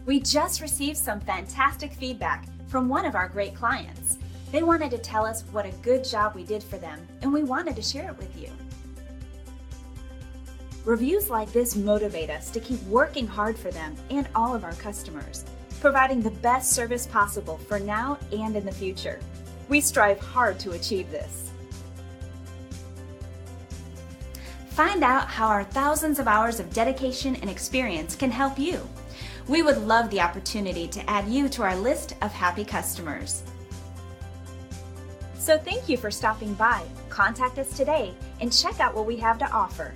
We just received some fantastic feedback from one of our great clients. They wanted to tell us what a good job we did for them, and we wanted to share it with you. Reviews like this motivate us to keep working hard for them and all of our customers, providing the best service possible for now and in the future. We strive hard to achieve this. Find out how our thousands of hours of dedication and experience can help you. We would love the opportunity to add you to our list of happy customers. So thank you for stopping by. Contact us today and check out what we have to offer.